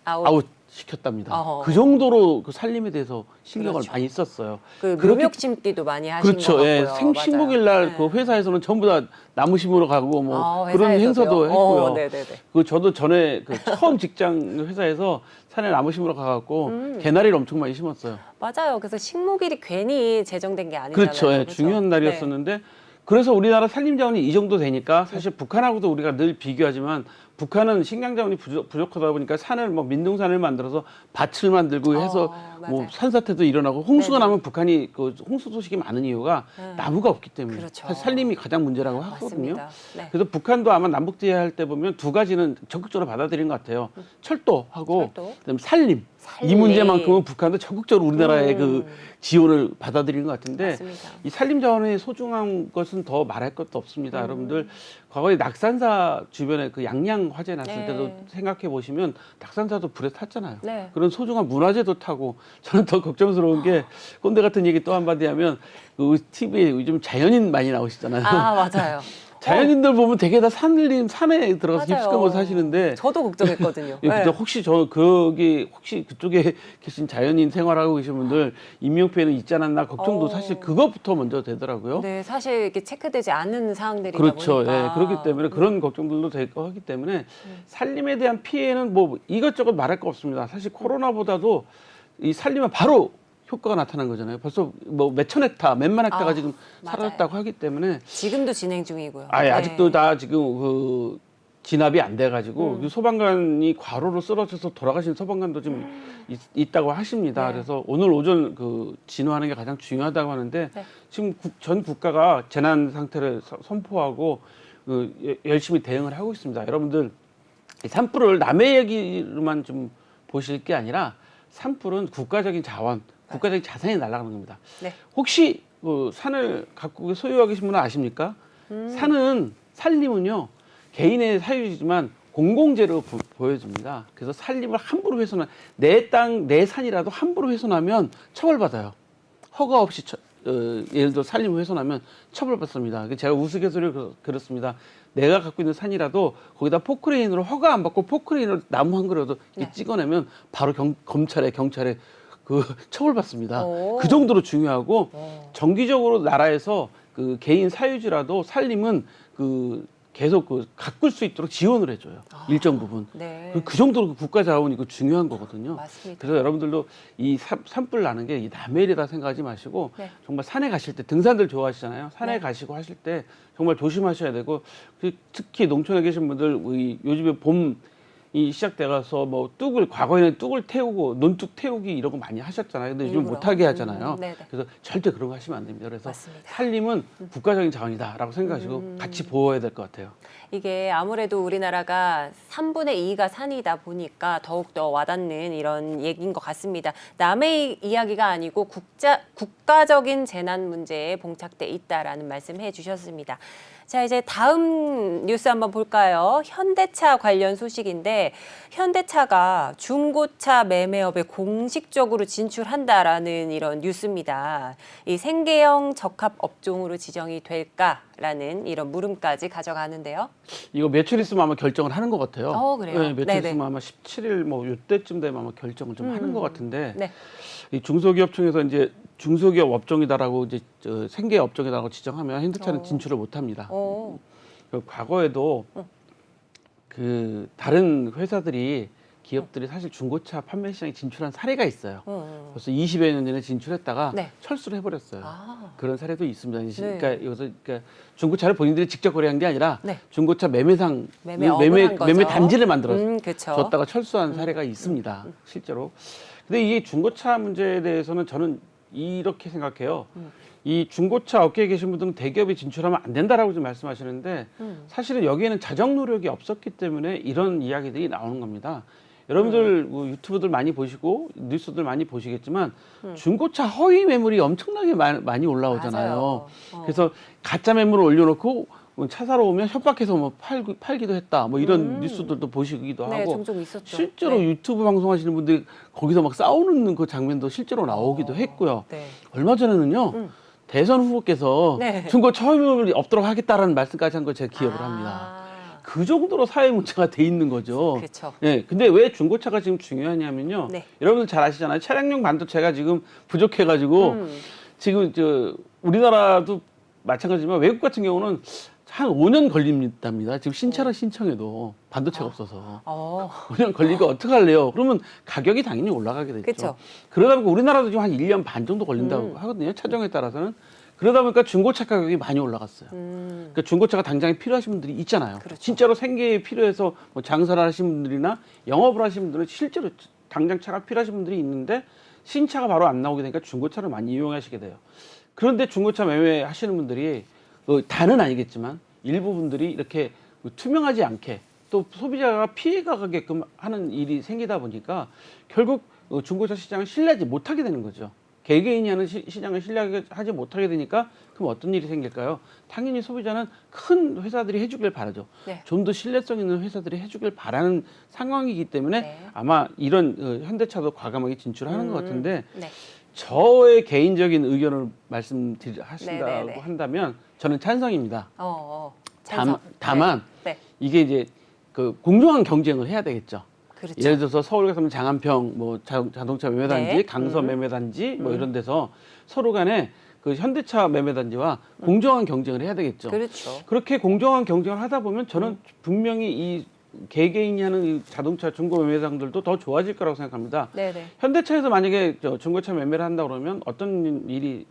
S1: 아웃.
S2: 아웃 시켰답니다.
S1: 어허.
S2: 그 정도로 그 살림에 대해서 신경을
S1: 그렇죠.
S2: 많이 썼어요.
S1: 그
S2: 그렇게-
S1: 묘목 심기도 많이 하신 것
S2: 그렇죠.
S1: 같고요.
S2: 예, 생식목일 날
S1: 맞아요.
S2: 그
S1: 네.
S2: 회사에서는 전부 다 나무 심으러 가고 뭐
S1: 아,
S2: 그런
S1: 회사에서도요?
S2: 행사도 했고요.
S1: 네네네.
S2: 그 저도 전에 그 처음 직장 회사에서 산에 나무 심으러 가갖고 개나리를 엄청 많이 심었어요.
S1: 맞아요. 그래서 식목일이 괜히 제정된 게 아니잖아요.
S2: 그렇죠. 예,
S1: 그렇죠?
S2: 중요한 날이었었는데 그래서 우리나라 산림 자원이 이 정도 되니까 사실 북한하고도 우리가 늘 비교하지만 북한은 식량 자원이 부족하다 보니까 산을 뭐 민둥산을 만들어서 밭을 만들고 해서 뭐
S1: 맞아요.
S2: 산사태도 일어나고 홍수가
S1: 네네.
S2: 나면 북한이 그 홍수 소식이 많은 이유가 나무가 없기 때문에
S1: 그렇죠.
S2: 사실 산림이 가장 문제라고 하거든요.
S1: 맞습니다. 네.
S2: 그래서 북한도 아마 남북 대화할 때 보면 두 가지는 적극적으로 받아들인 것 같아요. 철도하고
S1: 철도.
S2: 그다음에 산림. 이
S1: 산림.
S2: 문제만큼은 북한도 적극적으로 우리나라의 그 지원을 받아들이는 것 같은데
S1: 맞습니다.
S2: 이 산림 자원의 소중한 것은 더 말할 것도 없습니다. 여러분들 과거에 낙산사 주변에 그 양양 화재 났을
S1: 네.
S2: 때도 생각해 보시면 낙산사도 불에 탔잖아요.
S1: 네.
S2: 그런 소중한 문화재도 타고 저는 더 걱정스러운 게 꼰대 같은 얘기 또 한마디 하면 그 TV에 요즘 자연인 많이 나오시잖아요.
S1: 아, 맞아요.
S2: 자연인들 보면 되게 다 산에 들어가서
S1: 맞아요.
S2: 깊숙한 곳 사시는데
S1: 저도 걱정했거든요.
S2: 예, 근데
S1: 네.
S2: 혹시 혹시 그쪽에 계신 자연인 생활하고 계신 분들 인명 피해는 있지 않았나 걱정도 사실 그것부터 먼저 되더라고요.
S1: 네, 사실 이렇게 체크되지 않는 사항들이다
S2: 그렇죠.
S1: 보니까.
S2: 예, 그렇기 때문에 그런 걱정들도 되고 하기 때문에 산림에 대한 피해는 뭐 이것저것 말할 거 없습니다. 사실 코로나보다도 이 산림은 바로 효과가 나타난 거잖아요. 벌써 뭐 몇천 헥타, 몇만 헥타가
S1: 아,
S2: 지금
S1: 맞아요.
S2: 사라졌다고 하기 때문에
S1: 지금도 진행 중이고요.
S2: 아예
S1: 네.
S2: 아직도 다 지금 그 진압이 안 돼가지고 그 소방관이 과로로 쓰러져서 돌아가신 소방관도 좀 있다고 하십니다.
S1: 네.
S2: 그래서 오늘 오전 그 진화하는 게 가장 중요하다고 하는데
S1: 네.
S2: 지금 전 국가가 재난 상태를 선포하고 열심히 대응을 하고 있습니다. 여러분들 이 산불을 남의 얘기로만 좀 보실 게 아니라 산불은 국가적인 자원, 국가적인 자산이 날아가는 겁니다.
S1: 네.
S2: 혹시 그 산을 갖고 소유하고 계신 분은 아십니까? 산림은요 개인의 사유지만 공공재로 보여집니다. 그래서 산림을 함부로 훼손한 내 땅, 내 산이라도 함부로 훼손하면 처벌받아요. 허가 없이 예를 들어 산림을 훼손하면 처벌받습니다. 제가 우스갯소리로 그렇습니다. 내가 갖고 있는 산이라도 거기다 포크레인으로 허가 안 받고 포크레인으로 나무 한 그루라도
S1: 네.
S2: 찍어내면 바로 검찰에 경찰에 그 처벌받습니다.
S1: 오.
S2: 그 정도로 중요하고
S1: 오.
S2: 정기적으로 나라에서 그 개인 사유지라도 산림은 그 계속 그 가꿀 수 있도록 지원을 해줘요. 일정 부분.
S1: 네.
S2: 그 정도로 국가 자원이 그 중요한 거거든요.
S1: 맞습니다.
S2: 그래서 여러분들도 이 산불 나는 게 이 남의 일이다 생각하지 마시고
S1: 네.
S2: 정말 산에 가실 때 등산들 좋아하시잖아요. 산에
S1: 네.
S2: 가시고 하실 때 정말 조심하셔야 되고 특히 농촌에 계신 분들 요즘에 봄이 시작돼가서 뭐 과거에는 뚝을 태우고 논뚝 태우기 이런 거 많이 하셨잖아요. 근데 요즘
S1: 일부러.
S2: 못하게 하잖아요.
S1: 네네.
S2: 그래서 절대 그런 거 하시면 안 됩니다. 그래서
S1: 맞습니다.
S2: 산림은 국가적인 자원이다라고 생각하시고 같이 보호해야 될 것 같아요.
S1: 이게 아무래도 우리나라가 3분의 2가 산이다 보니까 더욱더 와닿는 이런 얘기인 것 같습니다. 남의 이야기가 아니고 국가적인 재난 문제에 봉착돼 있다라는 말씀 해주셨습니다. 자, 이제 다음 뉴스 한번 볼까요? 현대차 관련 소식인데 현대차가 중고차 매매업에 공식적으로 진출한다라는 이런 뉴스입니다. 이 생계형 적합 업종으로 지정이 될까라는 이런 물음까지 가져가는데요.
S2: 이거 며칠 있으면 아마 결정을 하는 것 같아요.
S1: 그래요?
S2: 네, 며칠
S1: 네네.
S2: 있으면 아마 17일 뭐 이때쯤 되면 아마 결정을 좀 하는 것 같은데
S1: 네.
S2: 이 중소기업청에서 이제 중소기업 업종이다라고 이제 생계 업종이다라고 지정하면 현대차는 진출을 못합니다. 과거에도 그 다른 회사들이 기업들이 사실 중고차 판매 시장에 진출한 사례가 있어요. 벌써 20여 년 전에 진출했다가
S1: 네.
S2: 철수를 해버렸어요.
S1: 아.
S2: 그런 사례도 있습니다.
S1: 네.
S2: 그러니까 여기서 그러니까 중고차를 본인들이 직접 거래한 게 아니라
S1: 네.
S2: 중고차 매매상
S1: 매매업을 한 거죠.
S2: 매매 단지를 만들어
S1: 그쵸.
S2: 줬다가 철수한 사례가 있습니다. 실제로. 근데 이게 중고차 문제에 대해서는 저는 이렇게 생각해요. 이 중고차 업계에 계신 분들은 대기업이 진출하면 안 된다라고 좀 말씀하시는데 사실은 여기에는 자정 노력이 없었기 때문에 이런 이야기들이 나오는 겁니다. 여러분들 뭐 유튜브들 많이 보시고 뉴스들 많이 보시겠지만 중고차 허위 매물이 엄청나게 많이 올라오잖아요.
S1: 맞아요.
S2: 그래서 가짜 매물을 올려놓고 차 사러 오면 협박해서 뭐 팔기도 했다. 뭐 이런 뉴스들도 보시기도
S1: 네,
S2: 하고
S1: 종종 있었죠.
S2: 실제로
S1: 네.
S2: 유튜브 방송하시는 분들이 거기서 막 싸우는 그 장면도 실제로 나오기도 했고요.
S1: 네.
S2: 얼마 전에는요. 대선 후보께서
S1: 네.
S2: 중고차 허위 매물이 없도록 하겠다라는 말씀까지 한 걸 제가 기억을 합니다. 그 정도로 사회 문제가 돼 있는 거죠.
S1: 그렇죠.
S2: 네, 근데 왜 중고차가 지금 중요하냐면요.
S1: 네.
S2: 여러분들 잘 아시잖아요. 차량용 반도체가 지금 부족해가지고 지금 우리나라도 마찬가지지만 외국 같은 경우는 한 5년 걸립니다. 지금 신차를 신청해도 반도체가 없어서 5년 걸리니까 어떡할래요? 그러면 가격이 당연히 올라가게 되죠.
S1: 그쵸.
S2: 그러다 보니까 우리나라도 지금 한 1년 반 정도 걸린다고 하거든요. 차종에 따라서는. 그러다 보니까 중고차 가격이 많이 올라갔어요. 그러니까 중고차가 당장에 필요하신 분들이 있잖아요.
S1: 그렇죠.
S2: 진짜로 생계에 필요해서 뭐 장사를 하시는 분들이나 영업을 하시는 분들은 실제로 당장 차가 필요하신 분들이 있는데 신차가 바로 안 나오게 되니까 중고차를 많이 이용하시게 돼요. 그런데 중고차 매매 하시는 분들이 다는 아니겠지만 일부 분들이 이렇게 투명하지 않게 또 소비자가 피해가 가게끔 하는 일이 생기다 보니까 결국 중고차 시장을 신뢰하지 못하게 되는 거죠. 개개인이 하는 시장을 신뢰하지 못하게 되니까 그럼 어떤 일이 생길까요? 당연히 소비자는 큰 회사들이 해주길 바라죠.
S1: 네.
S2: 좀 더 신뢰성 있는 회사들이 해주길 바라는 상황이기 때문에
S1: 네.
S2: 아마 이런 현대차도 과감하게 진출하는 것 같은데
S1: 네.
S2: 저의 개인적인 의견을 말씀하신다고
S1: 네네네.
S2: 한다면 저는 찬성입니다.
S1: 찬성.
S2: 다만
S1: 네.
S2: 이게 이제 그 공정한 경쟁을 해야 되겠죠.
S1: 그렇죠.
S2: 예를 들어서 서울 같으면 장안평 뭐 자동차 매매단지,
S1: 네.
S2: 강서 매매단지 뭐 이런 데서 서로 간에 그 현대차 매매단지와 공정한 경쟁을 해야 되겠죠.
S1: 그렇죠.
S2: 그렇게 공정한 경쟁을 하다 보면 저는 분명히 이 개개인이 하는 이 자동차 중고 매매상들도 더 좋아질 거라고 생각합니다.
S1: 네네.
S2: 현대차에서 만약에 중고차 매매를 한다 그러면 어떤 일이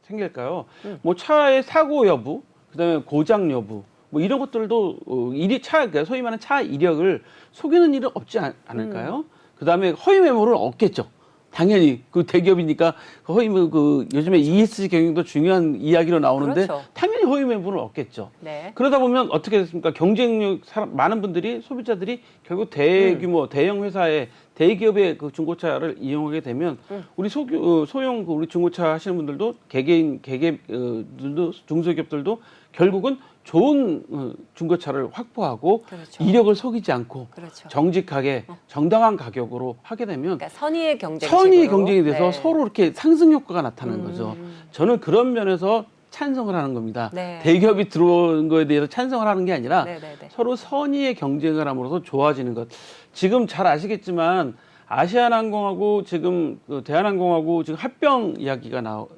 S2: 생길까요? 뭐 차의 사고 여부, 그다음에 고장 여부, 뭐 이런 것들도 그러니까 소위 말하는 차 이력을 속이는 일은 없지 않을까요? 그다음에 허위 매물은 없겠죠. 당연히 그 대기업이니까 그 허위 그 요즘에 ESG 경영도 중요한 이야기로 나오는데
S1: 그렇죠.
S2: 당연히 허위 매물은 없겠죠.
S1: 네.
S2: 그러다 보면 어떻게 됐습니까? 경쟁력 많은 분들이 소비자들이 결국 대규모 대형 회사의 대기업의 그 중고차를 이용하게 되면 우리 소형 우리 중고차 하시는 분들도 개개들도 중소기업들도 결국은 좋은 중고차를 확보하고
S1: 그렇죠.
S2: 이력을 속이지 않고
S1: 그렇죠.
S2: 정직하게 정당한 가격으로 하게 되면
S1: 그러니까 선의의 경쟁.
S2: 선의의 경쟁이 돼서
S1: 네.
S2: 서로 이렇게 상승 효과가 나타나는 거죠. 저는 그런 면에서 찬성을 하는 겁니다.
S1: 네.
S2: 대기업이 들어온 거에 대해서 찬성을 하는 게 아니라
S1: 네네네.
S2: 서로 선의의 경쟁을 함으로써 좋아지는 것. 지금 잘 아시겠지만 아시아나항공하고 지금 그 대한항공하고 지금 합병 이야기가 나와서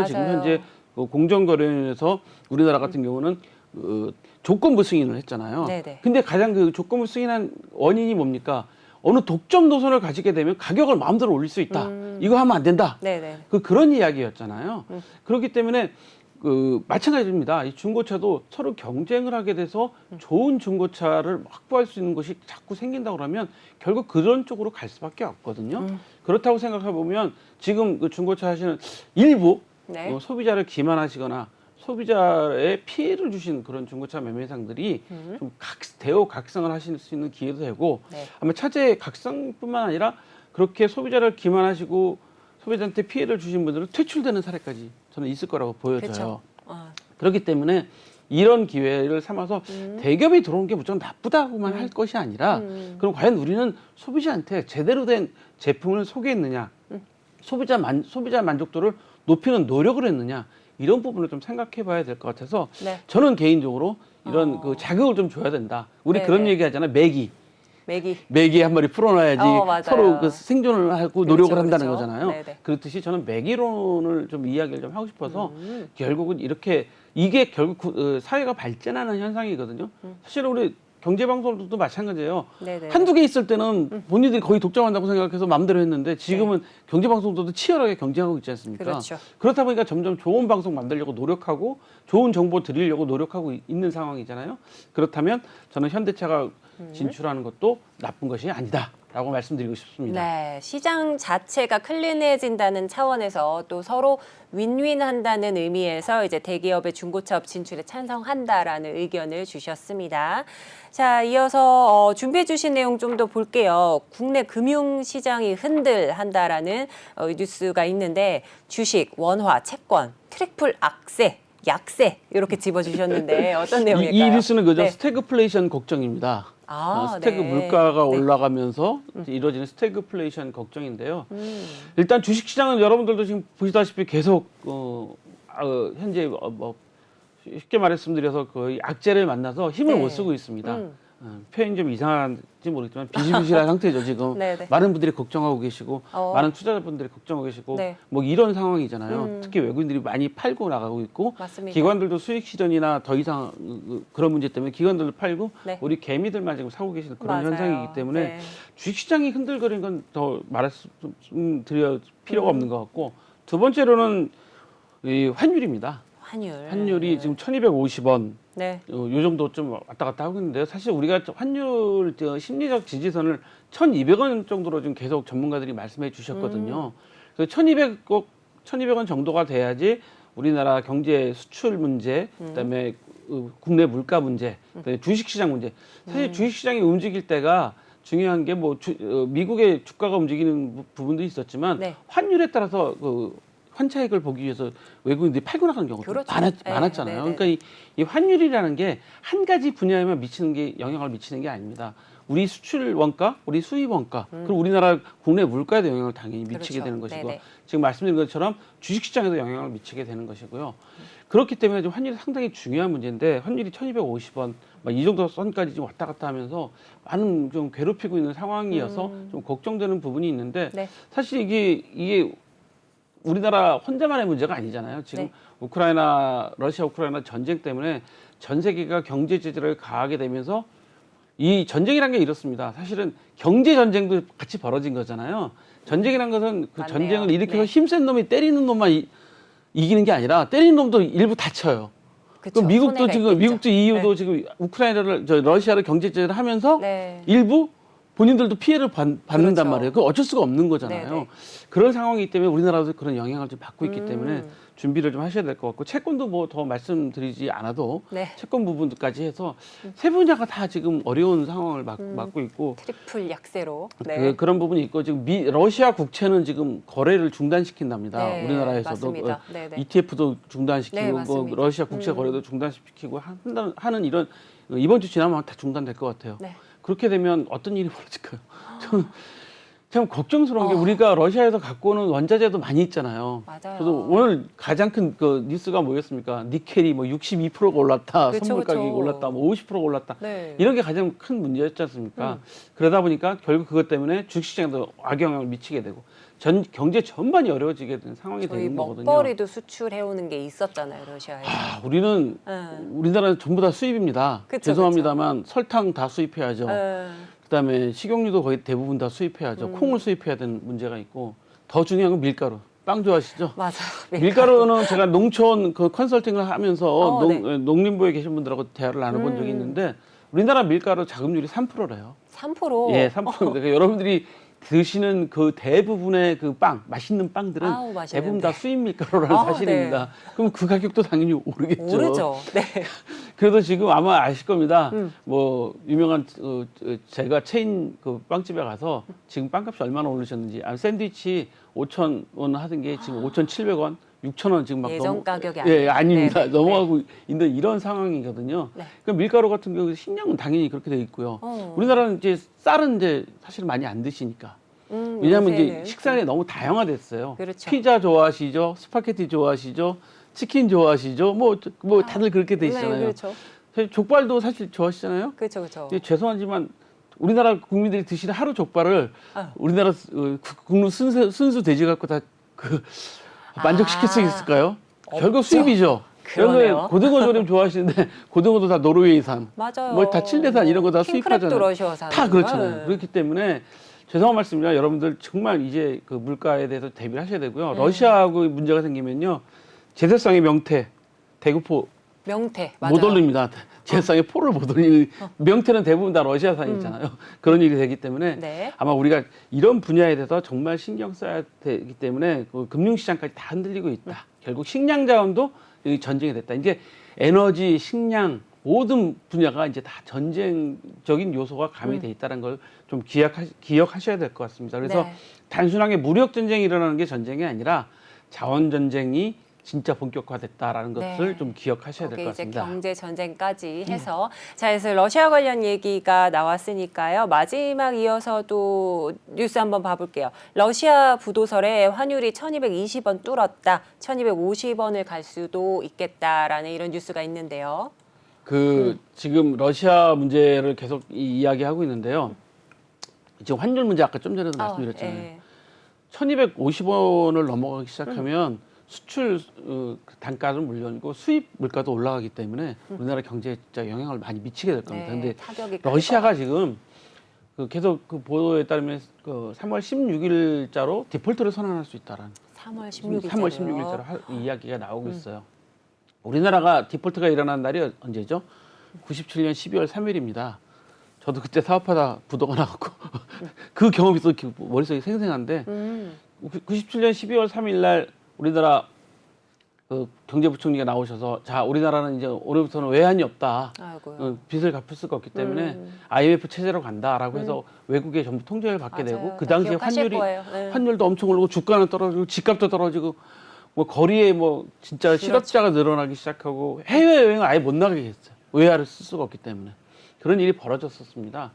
S2: 지금
S1: 맞아요.
S2: 현재 공정거래위원회에서 우리나라 같은 경우는 조건부 승인을 했잖아요.
S1: 네네.
S2: 근데 가장 그 조건부 승인한 원인이 뭡니까? 어느 독점 노선을 가지게 되면 가격을 마음대로 올릴 수 있다. 이거 하면 안 된다.
S1: 네네.
S2: 그런 이야기였잖아요. 그렇기 때문에 마찬가지입니다. 이 중고차도 서로 경쟁을 하게 돼서 좋은 중고차를 확보할 수 있는 것이 자꾸 생긴다 그러면 결국 그런 쪽으로 갈 수밖에 없거든요. 그렇다고 생각해 보면 지금 그 중고차 하시는 일부
S1: 네.
S2: 소비자를 기만하시거나 소비자의 피해를 주신 그런 중고차 매매상들이 좀 대우 각성을 하실 수 있는 기회도 되고
S1: 네.
S2: 아마 차제의 각성뿐만 아니라 그렇게 소비자를 기만하시고 소비자한테 피해를 주신 분들은 퇴출되는 사례까지 저는 있을 거라고 보여져요.
S1: 그렇죠.
S2: 그렇기 때문에 이런 기회를 삼아서 대기업이 들어오는 게 무조건 나쁘다고만 할 것이 아니라 그럼 과연 우리는 소비자한테 제대로 된 제품을 소개했느냐, 소비자 만족도를 높이는 노력을 했느냐, 이런 부분을 좀 생각해 봐야 될 것 같아서
S1: 네.
S2: 저는 개인적으로 이런 그 자극을 좀 줘야 된다. 우리
S1: 네네.
S2: 그런 얘기 하잖아요.
S1: 매기.
S2: 매기 한 마리 풀어놔야지
S1: 맞아요.
S2: 서로 그 생존을 하고
S1: 그렇죠,
S2: 노력을 한다는
S1: 그렇죠.
S2: 거잖아요.
S1: 네네.
S2: 그렇듯이 저는 매기론을 좀 이야기를 좀 하고 싶어서 결국은 이렇게 이게 결국 사회가 발전하는 현상이거든요. 사실 우리 경제방송들도 마찬가지예요.
S1: 네네.
S2: 한두 개 있을 때는 본인들이 거의 독점한다고 생각해서 마음대로 했는데 지금은 경제방송들도 치열하게 경쟁하고 있지 않습니까?
S1: 그렇죠.
S2: 그렇다 보니까 점점 좋은 방송 만들려고 노력하고 좋은 정보 드리려고 노력하고 있는 상황이잖아요. 그렇다면 저는 현대차가 진출하는 것도 나쁜 것이 아니다라고 말씀드리고 싶습니다.
S1: 네, 시장 자체가 클린해진다는 차원에서 또 서로 윈윈한다는 의미에서 이제 대기업의 중고차업 진출에 찬성한다라는 의견을 주셨습니다. 자, 이어서 준비해 주신 내용 좀 더 볼게요. 국내 금융시장이 흔들한다라는 뉴스가 있는데 주식, 원화, 채권, 트리플 악세, 약세 이렇게 집어주셨는데 어떤 내용일까요?
S2: 이 뉴스는 그죠?
S1: 네.
S2: 스태그플레이션 걱정입니다. 스태그
S1: 네.
S2: 물가가 올라가면서 이루어지는 스태그플레이션 걱정인데요. 일단 주식시장은 여러분들도 지금 보시다시피 계속 현재 뭐 쉽게 말씀드려서 거의 악재를 만나서 힘을
S1: 네.
S2: 못 쓰고 있습니다. 표현이 좀 이상한지 모르겠지만 비실비실한 상태죠 지금.
S1: 네네.
S2: 많은 분들이 걱정하고 계시고 많은 투자자분들이 걱정하고 계시고
S1: 네.
S2: 뭐 이런 상황이잖아요. 특히 외국인들이 많이 팔고 나가고 있고
S1: 맞습니다.
S2: 기관들도 수익 실현이나 더 이상 그런 문제 때문에 기관들도 팔고
S1: 네.
S2: 우리 개미들만 지금 사고 계시는 그런
S1: 맞아요.
S2: 현상이기 때문에
S1: 네.
S2: 주식시장이 흔들거리는 건 더 드릴 필요가 없는 것 같고 두 번째로는 이 환율입니다. 환율이 지금 1,250원
S1: 네.
S2: 요 정도 좀 왔다 갔다 하고 있는데요. 사실 우리가 환율 심리적 지지선을 1,200원 정도로 지금 계속 전문가들이 말씀해 주셨거든요. 그래서 1,200원 정도가 돼야지 우리나라 경제 수출 문제, 그다음에 국내 물가 문제, 그다음에 주식시장 문제. 사실 주식시장이 움직일 때가 중요한 게 뭐 미국의 주가가 움직이는 부분도 있었지만
S1: 네.
S2: 환율에 따라서 환차익을 보기 위해서 외국인들이 팔고 나가는 경우도
S1: 그렇죠.
S2: 많았잖아요.
S1: 네, 네,
S2: 그러니까 이 환율이라는 게 한 가지 분야에만 미치는 게 영향을 미치는 게 아닙니다. 우리 수출 원가, 우리 수입 원가, 그리고 우리나라 국내 물가에도 영향을 당연히 미치게
S1: 그렇죠.
S2: 되는 것이고
S1: 네네.
S2: 지금 말씀드린 것처럼 주식시장에도 영향을 미치게 되는 것이고요. 그렇기 때문에 좀 환율이 상당히 중요한 문제인데 환율이 1,250원 이 정도 선까지 지금 왔다 갔다 하면서 많은 좀 괴롭히고 있는 상황이어서 좀 걱정되는 부분이 있는데
S1: 네.
S2: 사실 이게 우리나라 혼자만의 문제가 아니잖아요. 지금
S1: 네.
S2: 러시아 우크라이나 전쟁 때문에 전 세계가 경제 제재를 가하게 되면서 이 전쟁이란 게 이렇습니다. 사실은 경제 전쟁도 같이 벌어진 거잖아요. 전쟁이란 것은 그
S1: 맞네요.
S2: 전쟁을 일으켜서
S1: 네.
S2: 힘센 놈이 때리는 놈만 이기는 게 아니라 때리는 놈도 일부 다쳐요.
S1: 그쵸.
S2: 그럼 미국도
S1: 손해가
S2: 지금
S1: 있겠죠.
S2: 미국도 EU도
S1: 네.
S2: 지금 러시아를 경제 제재를 하면서
S1: 네.
S2: 일부 본인들도 피해를 받는단
S1: 그렇죠.
S2: 말이에요. 그 어쩔 수가 없는 거잖아요.
S1: 네네.
S2: 그런 상황이기 때문에 우리나라도 그런 영향을 좀 받고 있기 때문에 준비를 좀 하셔야 될 것 같고 채권도 뭐 더 말씀드리지 않아도
S1: 네.
S2: 채권 부분까지 해서 세 분야가 다 지금 어려운 상황을 맡고 있고
S1: 트리플 약세로. 네.
S2: 그런 부분이 있고 지금 러시아 국채는 지금 거래를 중단시킨답니다.
S1: 네,
S2: 우리나라에서도
S1: 맞습니다. 네네.
S2: ETF도 중단시키고
S1: 네,
S2: 뭐
S1: 맞습니다.
S2: 러시아 국채 거래도 중단시키고 하는 이런 이번 주 지나면 다 중단될 것 같아요.
S1: 네.
S2: 그렇게 되면 어떤 일이 벌어질까요? 저는 참 걱정스러운 게 우리가 러시아에서 갖고 오는 원자재도 많이 있잖아요.
S1: 맞아요.
S2: 그래서 오늘 가장 큰 그 뉴스가 뭐였습니까? 니켈이 뭐 62%가 올랐다,
S1: 그쵸,
S2: 선물 가격이
S1: 그쵸.
S2: 올랐다, 뭐 50%가 올랐다.
S1: 네.
S2: 이런 게 가장 큰 문제였지 않습니까? 그러다 보니까 결국 그것 때문에 주식시장도 악영향을 미치게 되고 경제 전반이 어려워지게 되는 상황이
S1: 저희
S2: 되는 거거든요.
S1: 먹거리도 수출해오는 게 있었잖아요, 러시아에서.
S2: 우리는 우리나라는 전부 다 수입입니다.
S1: 그쵸,
S2: 죄송합니다만 설탕 다 수입해야죠.
S1: 네.
S2: 그다음에 식용유도 거의 대부분 다 수입해야죠. 콩을 수입해야 되는 문제가 있고 더 중요한 건 밀가루. 빵 좋아하시죠?
S1: 맞아요.
S2: 밀가루는 제가 농촌 그 컨설팅을 하면서
S1: 네.
S2: 농림부에 계신 분들하고 대화를 나눠본 적이 있는데 우리나라 밀가루 자급률이 3%래요.
S1: 3%?
S2: 예, 3%입니다. 그러니까 여러분들이 드시는 그 대부분의 그 맛있는 빵들은
S1: 아우, 맛있는데.
S2: 대부분 다 수입 밀가루라는 사실입니다. 그럼 그 가격도 당연히 오르겠죠.
S1: 오르죠. 네.
S2: 그래도 지금 아마 아실 겁니다. 뭐 유명한 제가 체인 그 빵집에 가서 지금 빵값이 얼마나 오르셨는지 샌드위치 5,000원 하던 게 지금 5,700원 6,000원 지금 막
S1: 예전 가격이
S2: 예,
S1: 아니에요.
S2: 아닙니다.
S1: 네네.
S2: 넘어가고 있는 이런 상황이거든요.
S1: 네.
S2: 그 밀가루 같은 경우 식량은 당연히 그렇게 돼 있고요.
S1: 어.
S2: 우리나라는 이제 쌀은 이제 사실 많이 안 드시니까. 왜냐하면 이제
S1: 요새는.
S2: 식상이 너무 다양화됐어요.
S1: 그렇죠.
S2: 피자 좋아하시죠? 스파게티 좋아하시죠? 치킨 좋아하시죠? 뭐 다들 그렇게 돼 있잖아요.
S1: 네, 그렇죠.
S2: 사실 족발도 사실 좋아하시잖아요.
S1: 그렇죠, 그렇죠.
S2: 예, 죄송하지만 우리나라 국민들이 드시는 하루 족발을
S1: 아.
S2: 우리나라 국물 순수 돼지 갖고 다 만족시킬 수 있을까요? 결국
S1: 없죠.
S2: 수입이죠.
S1: 그러네요.
S2: 여기 고등어 조림 좋아하시는데 고등어도 다 노르웨이산,
S1: 맞아요.
S2: 뭐 다 칠레산 이런 거 다
S1: 킹크랩도
S2: 수입하잖아요.
S1: 러시아산.
S2: 다 그렇잖아요.
S1: 네.
S2: 그렇기 때문에 죄송한 말씀이지만 여러분들 정말 이제 그 물가에 대해서 대비를 하셔야 되고요. 러시아하고 문제가 생기면요. 제세상의 명태, 대구포
S1: 명태 맞아요.
S2: 못 올립니다. 제세상의 포를 못 올리는 명태는 대부분 다 러시아산이잖아요. 그런 일이 되기 때문에
S1: 네.
S2: 아마 우리가 이런 분야에 대해서 정말 신경 써야 되기 때문에 그 금융시장까지 다 흔들리고 있다. 결국 식량 자원도 여기 전쟁이 됐다. 이제 에너지, 식량 모든 분야가 이제 다 전쟁적인 요소가 가미돼 있다는 걸 좀 기억하셔야 될 것 같습니다. 그래서
S1: 네.
S2: 단순하게 무력 전쟁이 일어나는 게 전쟁이 아니라 자원 전쟁이 진짜 본격화됐다라는
S1: 네.
S2: 것을 좀 기억하셔야 될
S1: 거기에
S2: 것
S1: 이제
S2: 같습니다.
S1: 경제 전쟁까지 해서 자, 그래서 러시아 관련 얘기가 나왔으니까요. 마지막 이어서도 뉴스 한번 봐볼게요. 러시아 부도설에 환율이 1,220원 뚫었다, 1,250원을 갈 수도 있겠다라는 이런 뉴스가 있는데요.
S2: 지금 러시아 문제를 계속 이야기하고 있는데요. 지금 환율 문제 아까 좀 전에도 말씀드렸잖아요.
S1: 예.
S2: 1,250원을 넘어가기 시작하면 수출 단가는 물론이고 수입 물가도 올라가기 때문에 우리나라 경제에 진짜 영향을 많이 미치게 될 겁니다.
S1: 네,
S2: 근데
S1: 타격이
S2: 러시아가 지금 계속 그 보도에 따르면 3월 16일자로 디폴트를 선언할 수 있다라는
S1: 3월 16일자로요.
S2: 3월 16일자로 이야기가 나오고 있어요. 우리나라가 디폴트가 일어난 날이 언제죠? 97년 12월 3일입니다. 저도 그때 사업하다 부도가 나갔고 그 경험이 또 머릿속에 생생한데 97년 12월 3일 날 우리나라 그 경제부총리가 나오셔서 자 우리나라는 이제 올해부터는 외환이 없다.
S1: 아이고요.
S2: 빚을 갚을 수가 없기 때문에 IMF 체제로 간다라고 해서 외국에 전부 통제를 받게
S1: 맞아요.
S2: 되고 그
S1: 다
S2: 당시에
S1: 기억하실 거예요. 네.
S2: 환율도 엄청 오르고 주가는 떨어지고 집값도 떨어지고 뭐 거리에 뭐 진짜
S1: 그렇죠.
S2: 실업자가 늘어나기 시작하고 해외 여행을 아예 못 나가게 했어요. 외화를 쓸 수가 없기 때문에 그런 일이 벌어졌었습니다.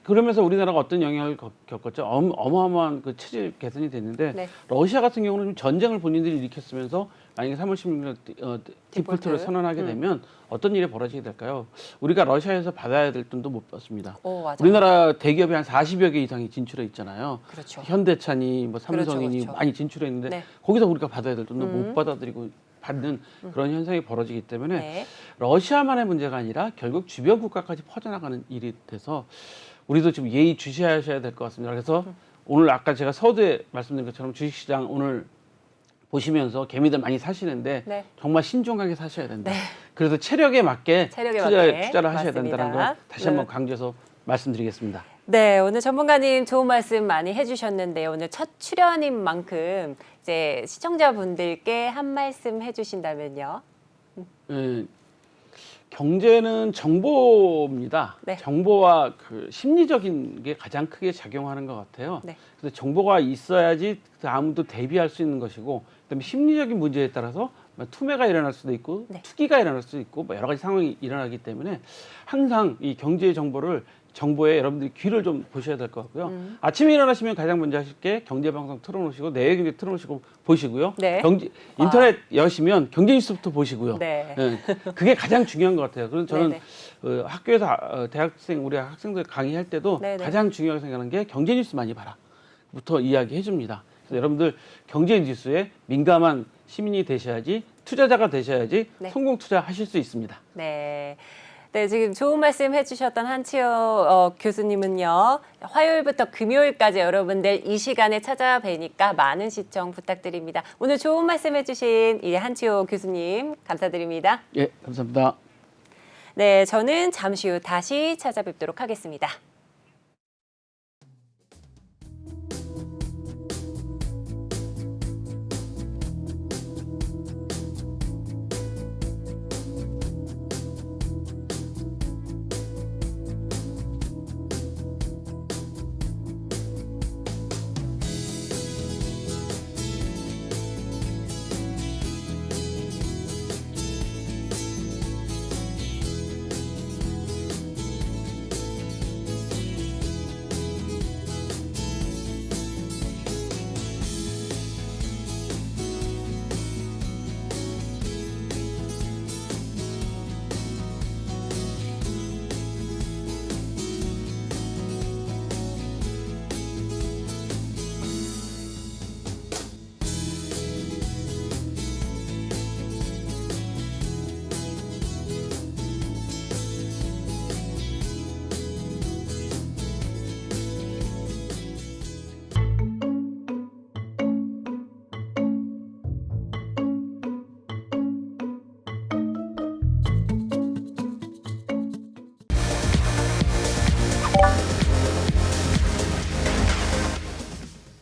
S2: 그러면서 우리나라가 어떤 영향을 겪었죠? 어마어마한 그 체질 개선이 됐는데
S1: 네.
S2: 러시아 같은 경우는 좀 전쟁을 본인들이 일으켰으면서 만약에 3월 16일 디폴트를 선언하게 되면 어떤 일이 벌어지게 될까요? 우리가 러시아에서 받아야 될 돈도 못 받습니다.
S1: 오, 맞아요.
S2: 우리나라 대기업이 한 40여 개 이상이 진출해 있잖아요.
S1: 그렇죠.
S2: 현대차니 뭐 삼성이니
S1: 그렇죠.
S2: 많이 진출해 있는데
S1: 네.
S2: 거기서 우리가 받아야 될 돈도 못 받아들이고 받는 그런 현상이 벌어지기 때문에
S1: 네.
S2: 러시아만의 문제가 아니라 결국 주변 국가까지 퍼져나가는 일이 돼서 우리도 지금 예의주시하셔야 될 것 같습니다. 그래서 오늘 아까 제가 서두에 말씀드린 것처럼 주식시장 오늘 보시면서 개미들 많이 사시는데
S1: 네.
S2: 정말 신중하게 사셔야 된다.
S1: 네.
S2: 그래서 체력에 맞게 투자를 하셔야
S1: 맞습니다.
S2: 된다는 걸 다시 한번 강조해서 말씀드리겠습니다.
S1: 네, 오늘 전문가님 좋은 말씀 많이 해주셨는데요. 오늘 첫 출연인 만큼 이제 시청자분들께 한 말씀 해주신다면요.
S2: 경제는 정보입니다.
S1: 네.
S2: 정보와 그 심리적인 게 가장 크게 작용하는 것 같아요.
S1: 네.
S2: 그래서 정보가 있어야지 아무도 대비할 수 있는 것이고, 그다음에 심리적인 문제에 따라서 투매가 일어날 수도 있고,
S1: 네.
S2: 투기가 일어날 수도 있고, 뭐 여러 가지 상황이 일어나기 때문에 항상 이 경제 정보에 여러분들이 귀를 좀 보셔야 될 것 같고요. 아침에 일어나시면 가장 먼저 하실 게 경제방송 틀어놓으시고 내외경제 틀어놓으시고 보시고요.
S1: 네.
S2: 인터넷 여시면 경제뉴스부터 보시고요.
S1: 네.
S2: 예, 그게 가장 중요한 것 같아요. 그래서 저는
S1: 네네.
S2: 학교에서 우리 학생들 강의할 때도
S1: 네네.
S2: 가장 중요하게 생각하는 게 경제뉴스 많이 봐라부터 이야기해 줍니다. 그래서 여러분들 경제뉴스에 민감한 시민이 되셔야지, 투자자가 되셔야지
S1: 네.
S2: 성공 투자하실 수 있습니다.
S1: 네. 네, 지금 좋은 말씀 해주셨던 한치호 교수님은요, 화요일부터 금요일까지 여러분들 이 시간에 찾아뵈니까 많은 시청 부탁드립니다. 오늘 좋은 말씀 해주신 이 한치호 교수님 감사드립니다.
S2: 예, 감사합니다.
S1: 네, 저는 잠시 후 다시 찾아뵙도록 하겠습니다.